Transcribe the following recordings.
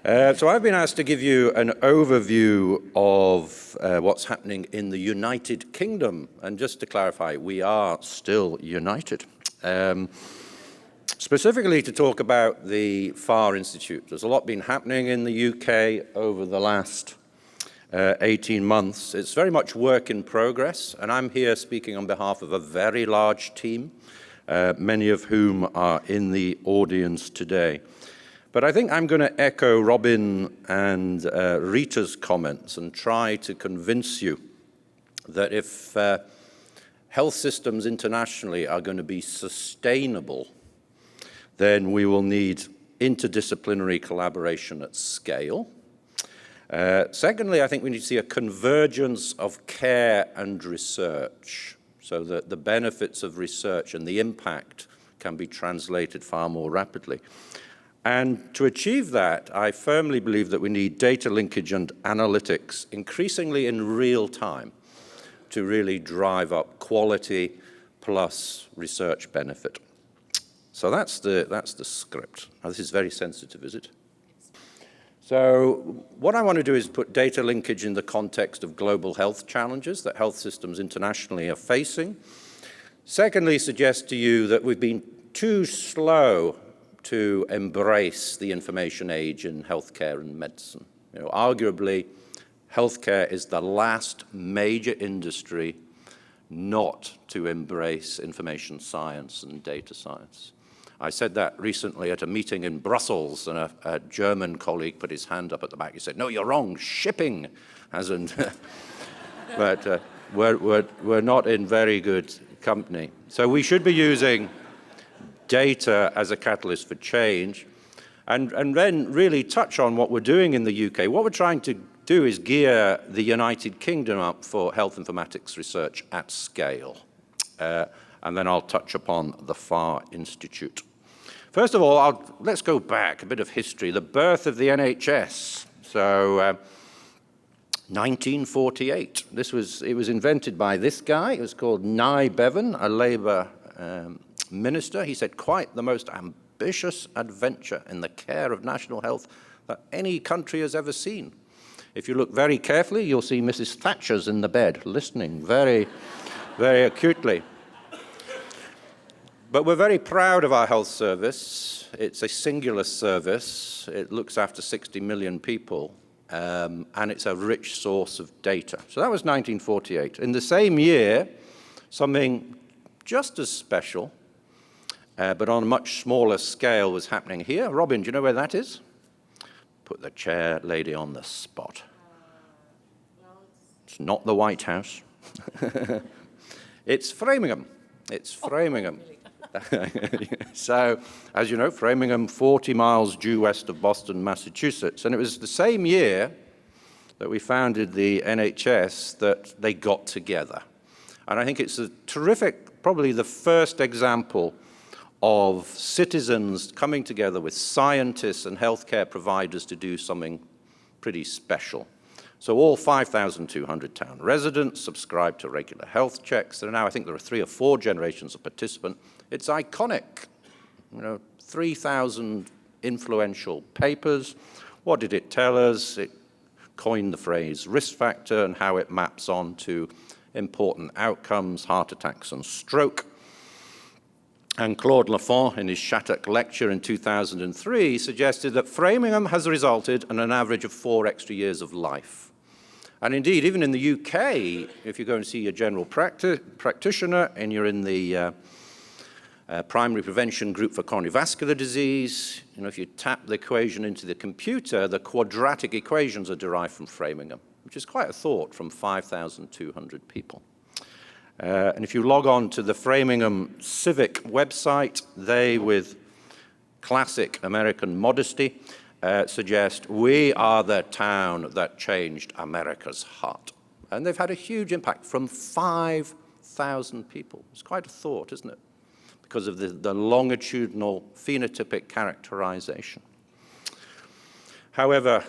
So I've been asked to give you an overview of what's happening in the United Kingdom. And just to clarify, we are still united. Specifically to talk about the FAR Institute. There's a lot been happening in the UK over the last 18 months. It's very much work in progress, and I'm here speaking on behalf of a very large team, many of whom are in the audience today. But I think I'm going to echo Robin and Rita's comments and try to convince you that if health systems internationally are going to be sustainable, then we will need interdisciplinary collaboration at scale. Secondly, I think we need to see a convergence of care and research so that the benefits of research and the impact can be translated far more rapidly. And to achieve that, I firmly believe that we need data linkage and analytics increasingly in real time to really drive up quality plus research benefit. So that's the script. Now, this is very sensitive, is it? So what I want to do is put data linkage in the context of global health challenges that health systems internationally are facing. Secondly, suggest to you that we've been too slow to embrace the information age in healthcare and medicine. You know, arguably, healthcare is the last major industry not to embrace information science and data science. I said that recently at a meeting in Brussels, and a German colleague put his hand up at the back. He said, "No, you're wrong, shipping hasn't." But we're not in very good company. So we should be using data as a catalyst for change, and then really touch on what we're doing in the UK. What we're trying to do is gear the United Kingdom up for health informatics research at scale. And then I'll touch upon the FAR Institute. First of all, let's go back, a bit of history, the birth of the NHS. So 1948, it was invented by this guy. It was called Nye Bevan, a Labour minister. He said, "Quite the most ambitious adventure in the care of national health that any country has ever seen." If you look very carefully, you'll see Mrs. Thatcher's in the bed, listening very, very acutely. But we're very proud of our health service. It's a singular service. It looks after 60 million people, and it's a rich source of data. So that was 1948. In the same year, something just as special, but on a much smaller scale, was happening here. Robin, do you know where that is? Put the chair lady on the spot. It's not the White House. It's Framingham. It's Framingham. So, as you know, Framingham, 40 miles due west of Boston, Massachusetts. And it was the same year that we founded the NHS that they got together. And I think it's a terrific, probably the first example of citizens coming together with scientists and healthcare providers to do something pretty special. So all 5,200 town residents subscribe to regular health checks. I think there are 3 or 4 generations of participants. It's iconic. 3,000 influential papers. What did it tell us? It coined the phrase risk factor and how it maps on to important outcomes, heart attacks and stroke. And Claude Lafont, in his Shattuck lecture in 2003, suggested that Framingham has resulted in an average of 4 extra years of life. And indeed, even in the UK, if you go and see your general practitioner and you're in the primary prevention group for coronary vascular disease, if you tap the equation into the computer, the quadratic equations are derived from Framingham, which is quite a thought from 5,200 people. And if you log on to the Framingham Civic website, they, with classic American modesty, suggest we are the town that changed America's heart. And they've had a huge impact from 5,000 people. It's quite a thought, isn't it? Because of the longitudinal phenotypic characterization. However,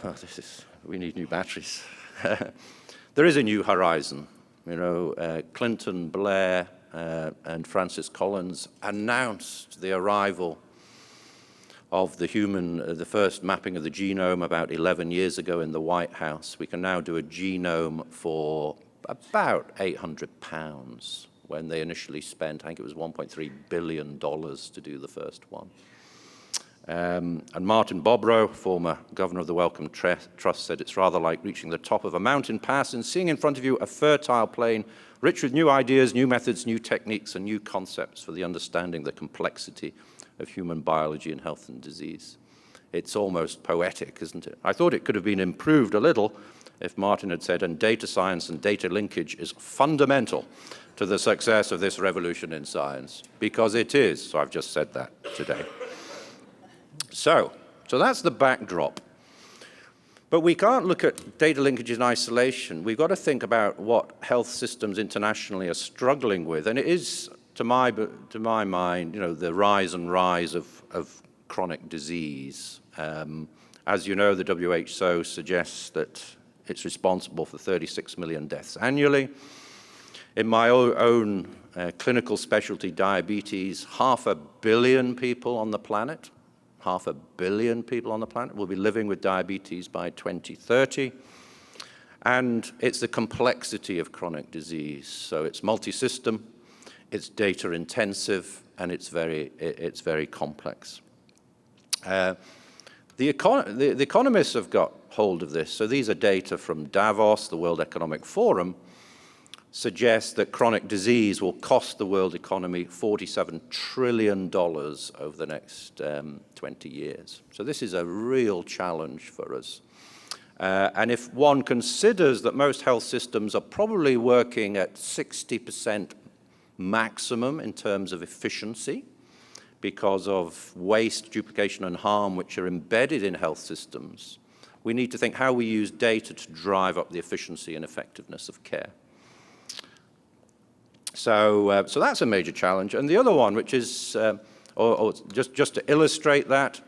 we need new batteries. There is a new horizon. Clinton, Blair, and Francis Collins announced the arrival of the first mapping of the genome about 11 years ago in the White House. We can now do a genome for about £800 when they initially spent, I think it was $1.3 billion to do the first one. And Martin Bobrow, former governor of the Wellcome Trust, said it's rather like reaching the top of a mountain pass and seeing in front of you a fertile plain rich with new ideas, new methods, new techniques, and new concepts for the understanding the complexity of human biology and health and disease. It's almost poetic, isn't it? I thought it could have been improved a little if Martin had said, and data science and data linkage is fundamental to the success of this revolution in science, because it is. So I've just said that today. So that's the backdrop. But we can't look at data linkage in isolation. We've got to think about what health systems internationally are struggling with. And it is, to my mind, the rise of chronic disease. As you know, the WHO suggests that it's responsible for 36 million deaths annually. In my own clinical specialty, diabetes, 500 million people on the planet, 500 million people on the planet will be living with diabetes by 2030. And it's the complexity of chronic disease. So it's multi-system, it's data intensive, and it's very complex. The economists have got hold of this. So these are data from Davos, the World Economic Forum, suggests that chronic disease will cost the world economy $47 trillion over the next 20 years. So this is a real challenge for us. And if one considers that most health systems are probably working at 60% maximum in terms of efficiency because of waste, duplication, and harm which are embedded in health systems, we need to think how we use data to drive up the efficiency and effectiveness of care. So that's a major challenge. And the other one, which is, just to illustrate that,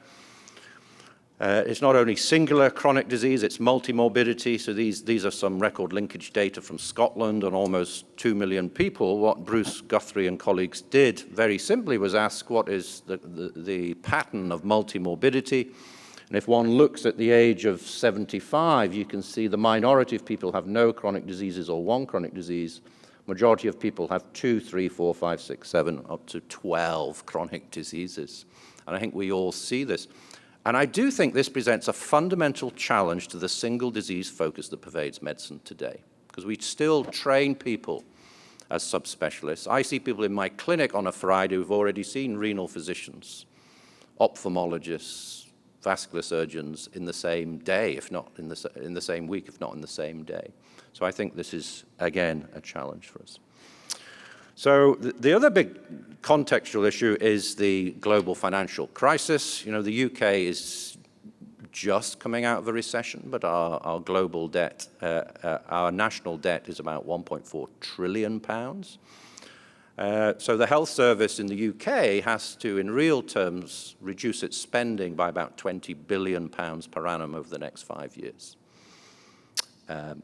it's not only singular chronic disease, it's multimorbidity. So these are some record linkage data from Scotland on almost 2 million people. What Bruce Guthrie and colleagues did very simply was ask what is the pattern of multimorbidity. And if one looks at the age of 75, you can see the minority of people have no chronic diseases or one chronic disease. Majority of people have 2, 3, 4, 5, 6, 7, up to 12 chronic diseases. And I think we all see this. And I do think this presents a fundamental challenge to the single disease focus that pervades medicine today, because we still train people as subspecialists. I see people in my clinic on a Friday who've already seen renal physicians, ophthalmologists, vascular surgeons in the same day, if not in the same week, if not in the same day. So I think this is, again, a challenge for us. So the other big contextual issue is the global financial crisis. The UK is just coming out of a recession, but our global debt, our national debt is about £1.4 trillion. So the health service in the UK has to, in real terms, reduce its spending by about £20 billion per annum over the next 5 years.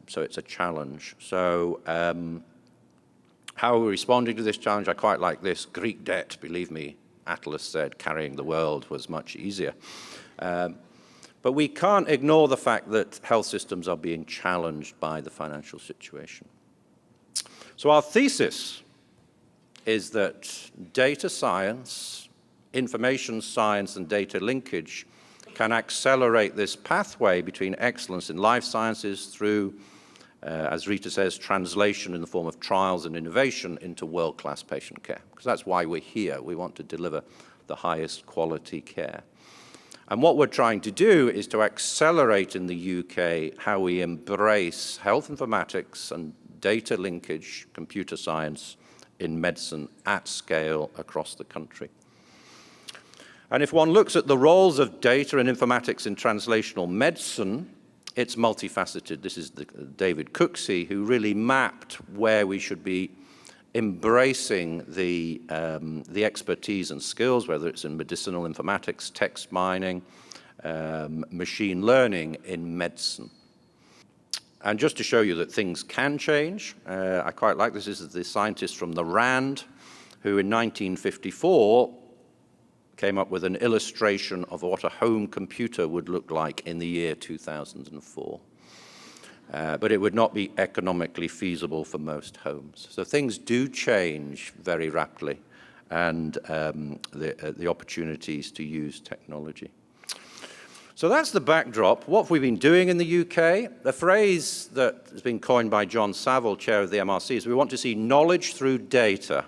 So it's a challenge. So how are we responding to this challenge? I quite like this. Greek debt, believe me, Atlas said, carrying the world was much easier. But we can't ignore the fact that health systems are being challenged by the financial situation. So our thesis is that data science, information science, and data linkage can accelerate this pathway between excellence in life sciences through, as Rita says, translation in the form of trials and innovation into world-class patient care. Because that's why we're here. We want to deliver the highest quality care. And what we're trying to do is to accelerate in the UK how we embrace health informatics and data linkage, computer science in medicine at scale across the country. And if one looks at the roles of data and informatics in translational medicine, it's multifaceted. This is David Cooksey, who really mapped where we should be embracing the expertise and skills, whether it's in medicinal informatics, text mining, machine learning in medicine. And just to show you that things can change, I quite like this. This is the scientist from the RAND, who in 1954 came up with an illustration of what a home computer would look like in the year 2004. But it would not be economically feasible for most homes. So things do change very rapidly, and the opportunities to use technology. So that's the backdrop. What have we been doing in the UK? The phrase that has been coined by John Saville, chair of the MRC, is we want to see knowledge through data.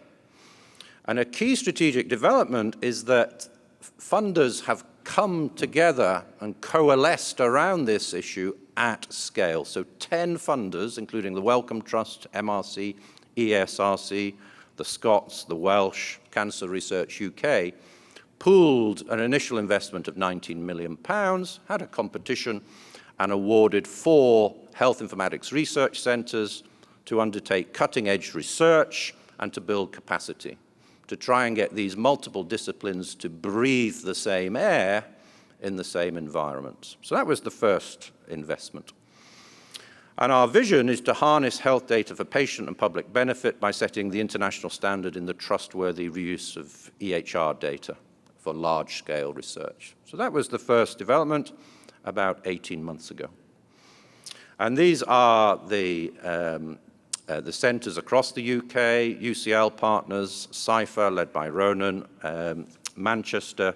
And a key strategic development is that funders have come together and coalesced around this issue at scale. So 10 funders, including the Wellcome Trust, MRC, ESRC, the Scots, the Welsh, Cancer Research UK, pooled an initial investment of £19 million, had a competition, and awarded 4 health informatics research centres to undertake cutting-edge research and to build capacity, to try and get these multiple disciplines to breathe the same air in the same environment. So that was the first investment. And our vision is to harness health data for patient and public benefit by setting the international standard in the trustworthy reuse of EHR data for large-scale research. So that was the first development about 18 months ago. And these are the centres across the UK, UCL partners, CIPHER, led by Ronan, Manchester,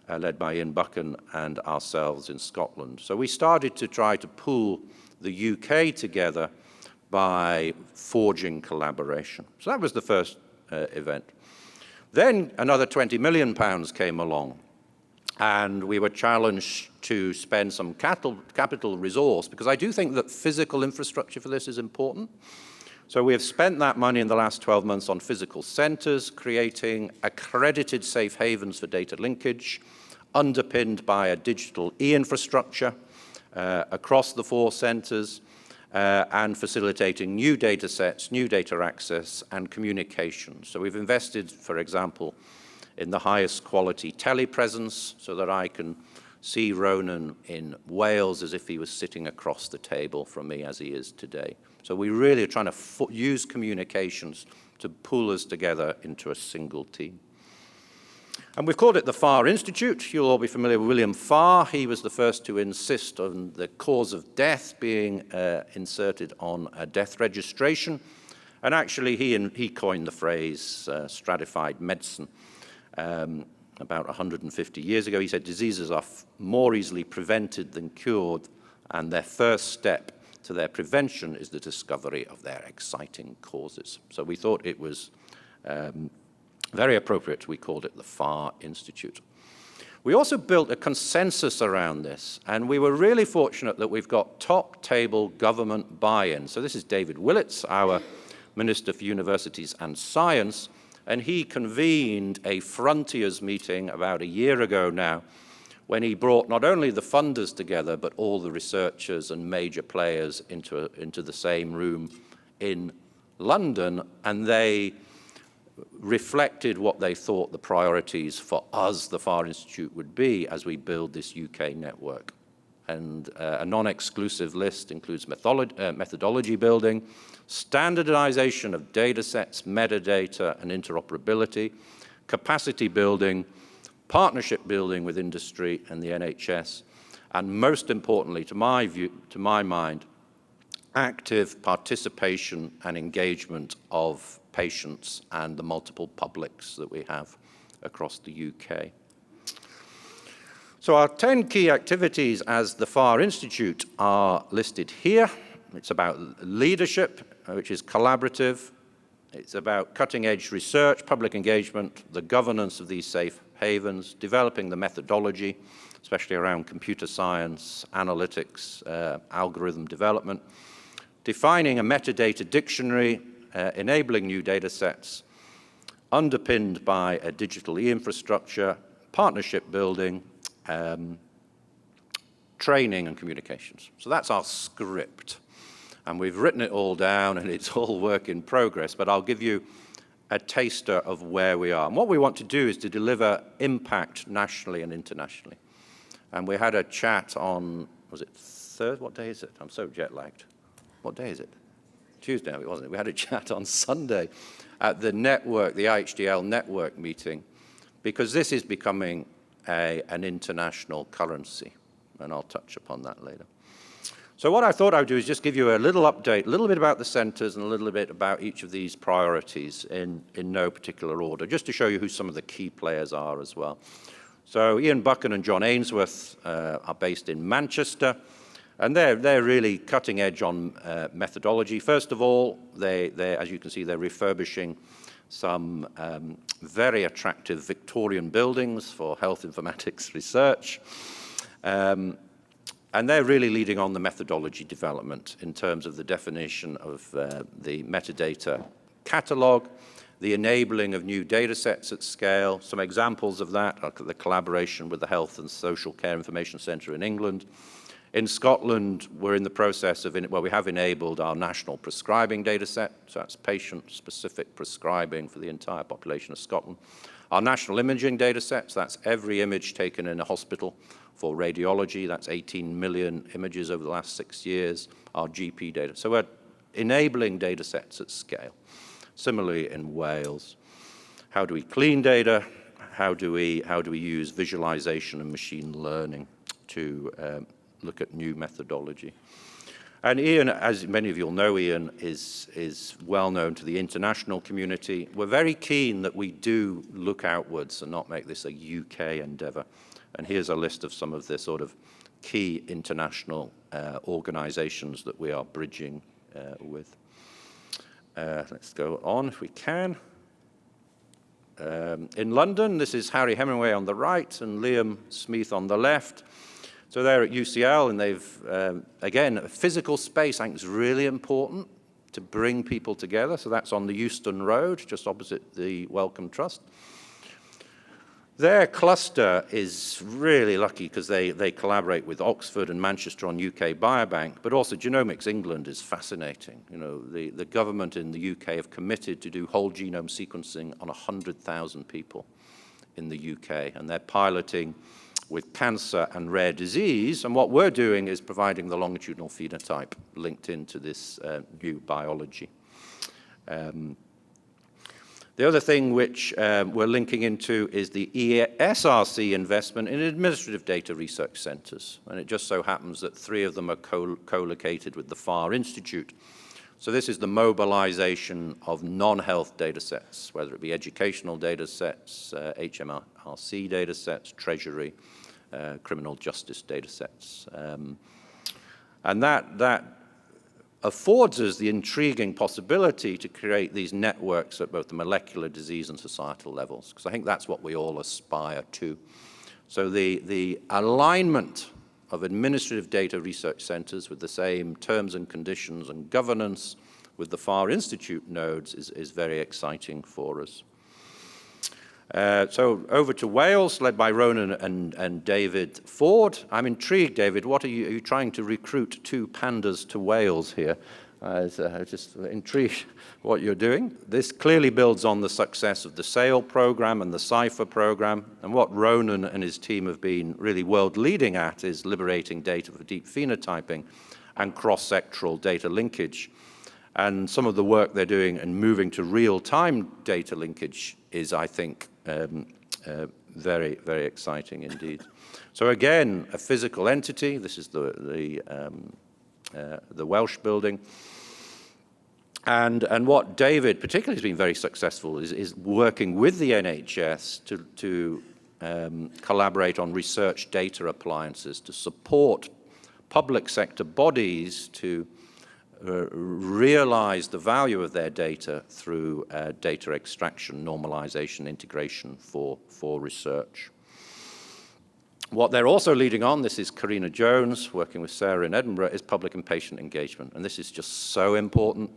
led by Ian Buchan, and ourselves in Scotland. So we started to try to pool the UK together by forging collaboration. So that was the first event. Then another £20 million came along, and we were challenged to spend some capital resource, because I do think that physical infrastructure for this is important. So we have spent that money in the last 12 months on physical centres, creating accredited safe havens for data linkage, underpinned by a digital e-infrastructure across the 4 centres, and facilitating new data sets, new data access, and communication. So we've invested, for example, in the highest quality telepresence, so that I can see Ronan in Wales as if he was sitting across the table from me as he is today. So we really are trying to use communications to pull us together into a single team. And we've called it the Farr Institute. You'll all be familiar with William Farr. He was the first to insist on the cause of death being inserted on a death registration. And actually, he coined the phrase stratified medicine about 150 years ago. He said diseases are more easily prevented than cured, and their first step to their prevention is the discovery of their exciting causes. So we thought it was very appropriate. We called it the Farr Institute. We also built a consensus around this, and we were really fortunate that we've got top-table government buy-in. So this is David Willits, our Minister for Universities and Science, and he convened a Frontiers meeting about a year ago now, when he brought not only the funders together, but all the researchers and major players into the same room in London, and they reflected what they thought the priorities for us, the Farr Institute, would be as we build this UK network. And a non-exclusive list includes methodology building, standardization of data sets, metadata, and interoperability, capacity building, partnership building with industry and the NHS, and most importantly, to my mind, active participation and engagement of patients and the multiple publics that we have across the UK. So our 10 key activities as the Farr Institute are listed here. It's about leadership, which is collaborative. It's about cutting-edge research, public engagement, the governance of these safe havens, developing the methodology, especially around computer science, analytics, algorithm development, defining a metadata dictionary, enabling new data sets, underpinned by a digital e-infrastructure, partnership building, training and communications. So that's our script. And we've written it all down, and it's all work in progress, but I'll give you a taster of where we are. And what we want to do is to deliver impact nationally and internationally. And we had a chat on, was it third? What day is it? I'm so jet-lagged. What day is it? Tuesday, it wasn't. We had a chat on Sunday at the network, the HDL Network meeting, because this is becoming an international currency, and I'll touch upon that later. So what I thought I would do is just give you a little update, a little bit about the centres and a little bit about each of these priorities in no particular order, just to show you who some of the key players are as well. So Ian Buchan and John Ainsworth are based in Manchester, and they're really cutting edge on methodology. First of all, as you can see, they're refurbishing some very attractive Victorian buildings for health informatics research. And they're really leading on the methodology development in terms of the definition of the metadata catalog, the enabling of new data sets at scale. Some examples of that are the collaboration with the Health and Social Care Information Centre in England. In Scotland, we're in the process of, we have enabled our national prescribing data set, so that's patient-specific prescribing for the entire population of Scotland. Our national imaging data sets, that's every image taken in a hospital for radiology, that's 18 million images over the last 6 years, our GP data. So we're enabling data sets at scale. Similarly in Wales, how do we clean data? How do we use visualization and machine learning to look at new methodology? And Ian, as many of you will know, Ian is well known to the international community. We're very keen that we do look outwards and not make this a UK endeavour. And here's a list of some of the sort of key international organisations that we are bridging with. Let's go on if we can. In London, this is Harry Hemingway on the right and Liam Smith on the left. So they're at UCL, and they've, again, a physical space I think is really important to bring people together. So that's on the Euston Road, just opposite the Wellcome Trust. Their cluster is really lucky because they collaborate with Oxford and Manchester on UK Biobank, but also Genomics England is fascinating. You know, the government in the UK have committed to do whole genome sequencing on 100,000 people in the UK, and they're piloting with cancer and rare disease, and what we're doing is providing the longitudinal phenotype linked into this new biology. The other thing which we're linking into is the ESRC investment in administrative data research centres, and it just so happens that 3 of them are co-located with the FAR Institute. So this is the mobilization of non-health data sets, whether it be educational data sets, HMRC data sets, Treasury, criminal justice data sets. And that affords us the intriguing possibility to create these networks at both the molecular disease and societal levels, because I think that's what we all aspire to. So the alignment of administrative data research centres with the same terms and conditions and governance with the FAR Institute nodes is very exciting for us. So over to Wales, led by Ronan and David Ford. I'm intrigued, David, are you trying to recruit 2 pandas to Wales here? Just intrigued what you're doing. This clearly builds on the success of the SAIL program and the CIPHER program, and what Ronan and his team have been really world leading at is liberating data for deep phenotyping and cross-sectoral data linkage. And some of the work they're doing and moving to real-time data linkage is, I think, very, very exciting indeed. So again, a physical entity. This is the Welsh building. And what David particularly has been very successful is working with the NHS to collaborate on research data appliances to support public sector bodies to realize the value of their data through data extraction, normalization, integration for research. What they're also leading on, this is Karina Jones, working with Sarah in Edinburgh, is public and patient engagement. And this is just so important.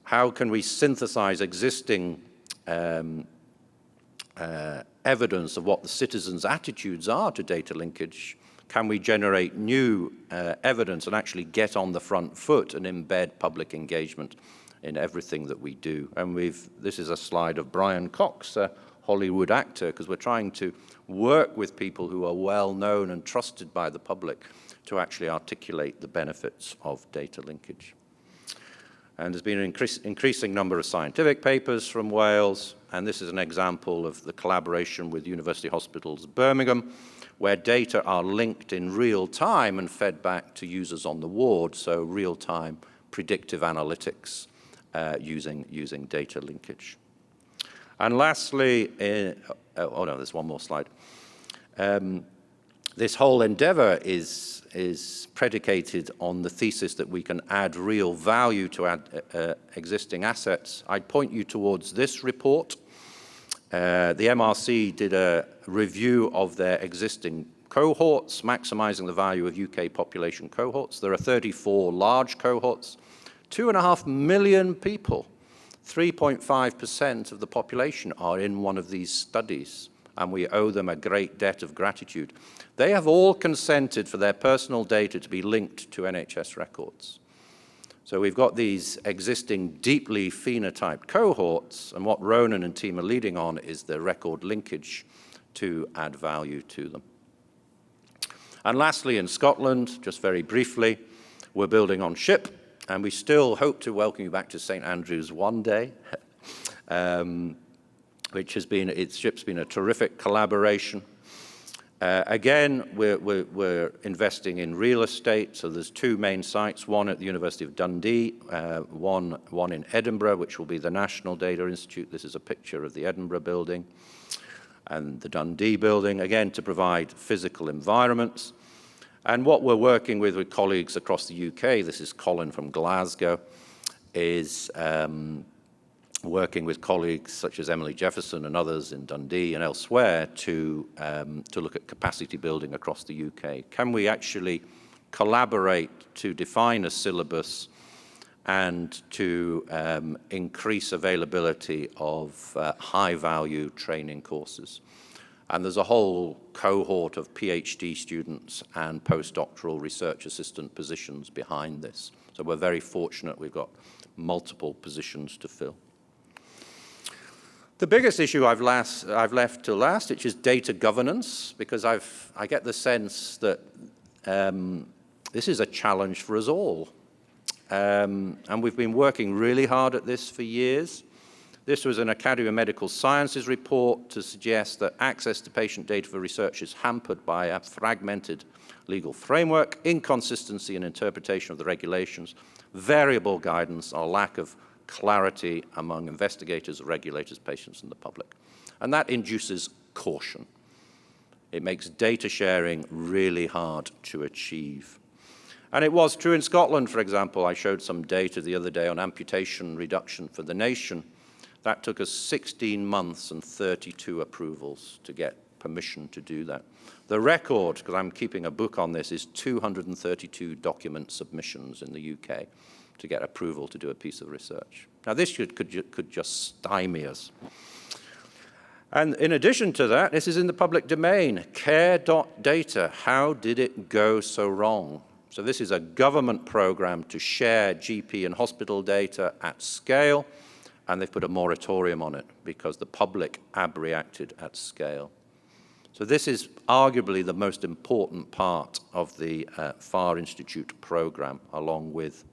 How can we synthesize existing evidence of what the citizens' attitudes are to data linkage? Can we generate new evidence and actually get on the front foot and embed public engagement in everything that we do? And this is a slide of Brian Cox, a Hollywood actor, because we're trying to work with people who are well known and trusted by the public to actually articulate the benefits of data linkage. And there's been an increasing number of scientific papers from Wales, and this is an example of the collaboration with University Hospitals Birmingham, where data are linked in real time and fed back to users on the ward, so real-time predictive analytics using data linkage. And lastly, oh no, there's one more slide. This whole endeavor is predicated on the thesis that we can add real value to existing assets. I'd point you towards this report. The MRC did a review of their existing cohorts, maximizing the value of UK population cohorts. There are 34 large cohorts, 2.5 million people. 3.5% of the population are in one of these studies, and we owe them a great debt of gratitude. They have all consented for their personal data to be linked to NHS records. So we've got these existing deeply phenotyped cohorts, and what Ronan and team are leading on is the record linkage to add value to them. And lastly, in Scotland, just very briefly, we're building on SHIP, and we still hope to welcome you back to St Andrews one day, which has been, SHIP's been a terrific collaboration. Again, we're investing in real estate, so there's two main sites, one at the University of Dundee, one in Edinburgh, which will be the National Data Institute. This is a picture of the Edinburgh building and the Dundee building, again, to provide physical environments. And what we're working with colleagues across the UK, this is Colin from Glasgow, is working with colleagues such as Emily Jefferson and others in Dundee and elsewhere to look at capacity building across the UK. Can we actually collaborate to define a syllabus and to increase availability of high-value training courses? And there's a whole cohort of PhD students and postdoctoral research assistant positions behind this. So we're very fortunate we've got multiple positions to fill. The biggest issue I've left till last, which is data governance, because I get the sense that this is a challenge for us all. And we've been working really hard at this for years. This was an Academy of Medical Sciences report to suggest that access to patient data for research is hampered by a fragmented legal framework, inconsistency in interpretation of the regulations, variable guidance, or lack of clarity among investigators, regulators, patients, and the public. And that induces caution. It makes data sharing really hard to achieve. And it was true in Scotland, for example. I showed some data the other day on amputation reduction for the nation. That took us 16 months and 32 approvals to get permission to do that. The record, because I'm keeping a book on this, is 232 document submissions in the UK to get approval to do a piece of research. Now, this could just stymie us. And in addition to that, this is in the public domain. Care.data, how did it go so wrong? So this is a government program to share GP and hospital data at scale, and they've put a moratorium on it because the public abreacted at scale. So this is arguably the most important part of the FAR Institute program, along with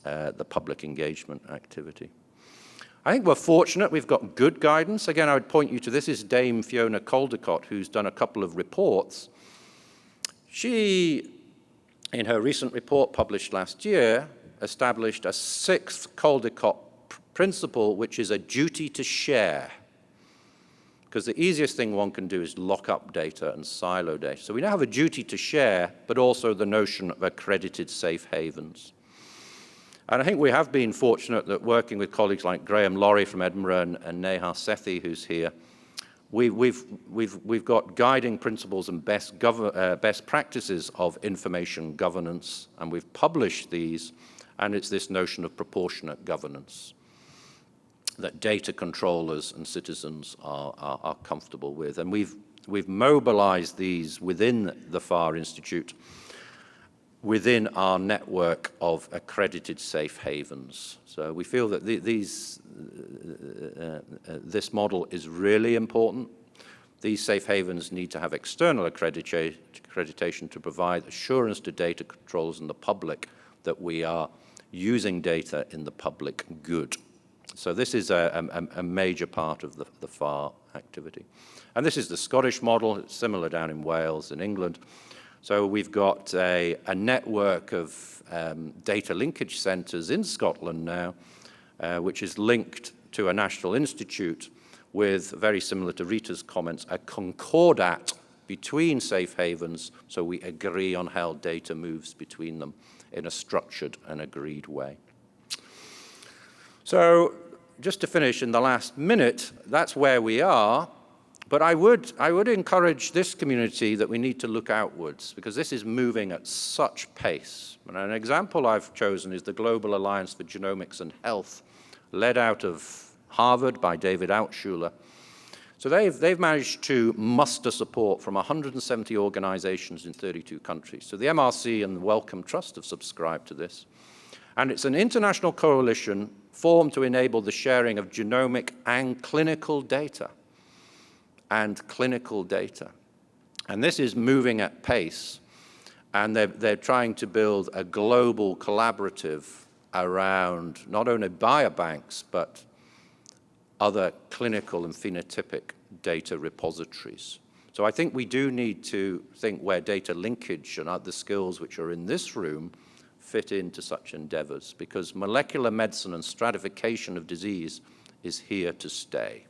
the public engagement activity. I think we're fortunate. We've got good guidance. Again, I would point you to this is Dame Fiona Caldicott, who's done a couple of reports. She, in her recent report published last year, established a sixth Caldicott principle, which is a duty to share. Because the easiest thing one can do is lock up data and silo data. So we now have a duty to share, but also the notion of accredited safe havens. And I think we have been fortunate that working with colleagues like Graham Laurie from Edinburgh and Neha Sethi, who's here, we've got guiding principles and best practices of information governance, and we've published these, and it's this notion of proportionate governance that data controllers and citizens are comfortable with. And we've mobilized these within the FAR Institute, within our network of accredited safe havens. So we feel that this model is really important. These safe havens need to have external accreditation to provide assurance to data controllers and the public that we are using data in the public good. So this is a major part of the FAR activity. And this is the Scottish model. It's similar down in Wales and England. So we've got a network of data linkage centres in Scotland now, which is linked to a national institute with, very similar to Rita's comments, a concordat between safe havens, so we agree on how data moves between them in a structured and agreed way. So just to finish in the last minute, that's where we are. But I would encourage this community that we need to look outwards, because this is moving at such pace. And an example I've chosen is the Global Alliance for Genomics and Health, led out of Harvard by David Altshuler. So they've managed to muster support from 170 organizations in 32 countries. So the MRC and the Wellcome Trust have subscribed to this. And it's an international coalition formed to enable the sharing of genomic and clinical data. And this is moving at pace. And they're trying to build a global collaborative around not only biobanks, but other clinical and phenotypic data repositories. So I think we do need to think where data linkage and other skills which are in this room fit into such endeavors, because molecular medicine and stratification of disease is here to stay.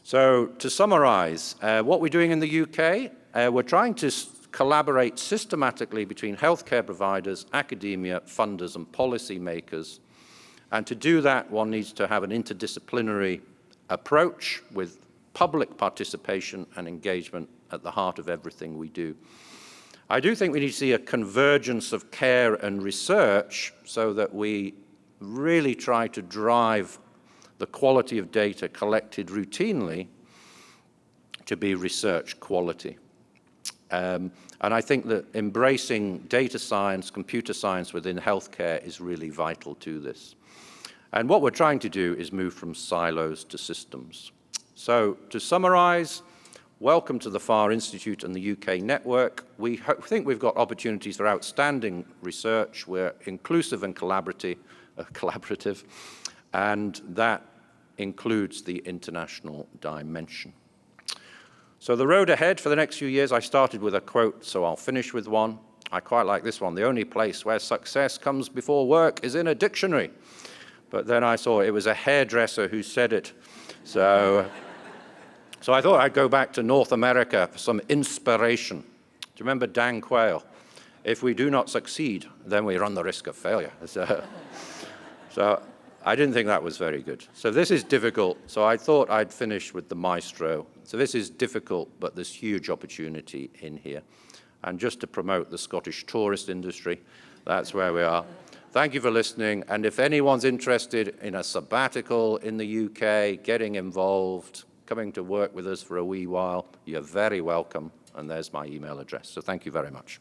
So to summarize, what we're doing in the UK, we're trying to collaborate systematically between healthcare providers, academia, funders, and policymakers. And to do that, one needs to have an interdisciplinary approach with public participation and engagement at the heart of everything we do. I do think we need to see a convergence of care and research so that we really try to drive the quality of data collected routinely to be research quality. And I think that embracing data science, computer science within healthcare is really vital to this. And what we're trying to do is move from silos to systems. So to summarize, welcome to the FAR Institute and the UK network. We think we've got opportunities for outstanding research. We're inclusive and collaborative, and that includes the international dimension. So the road ahead for the next few years, I started with a quote, so I'll finish with one. I quite like this one. The only place where success comes before work is in a dictionary. But then I saw it was a hairdresser who said it. So I thought I'd go back to North America for some inspiration. Do you remember Dan Quayle? If we do not succeed, then we run the risk of failure. So I didn't think that was very good. So this is difficult. So I thought I'd finish with the maestro. So this is difficult, but there's huge opportunity in here. And just to promote the Scottish tourist industry, that's where we are. Thank you for listening. And if anyone's interested in a sabbatical in the UK, getting involved, coming to work with us for a wee while, you're very welcome. And there's my email address. So thank you very much.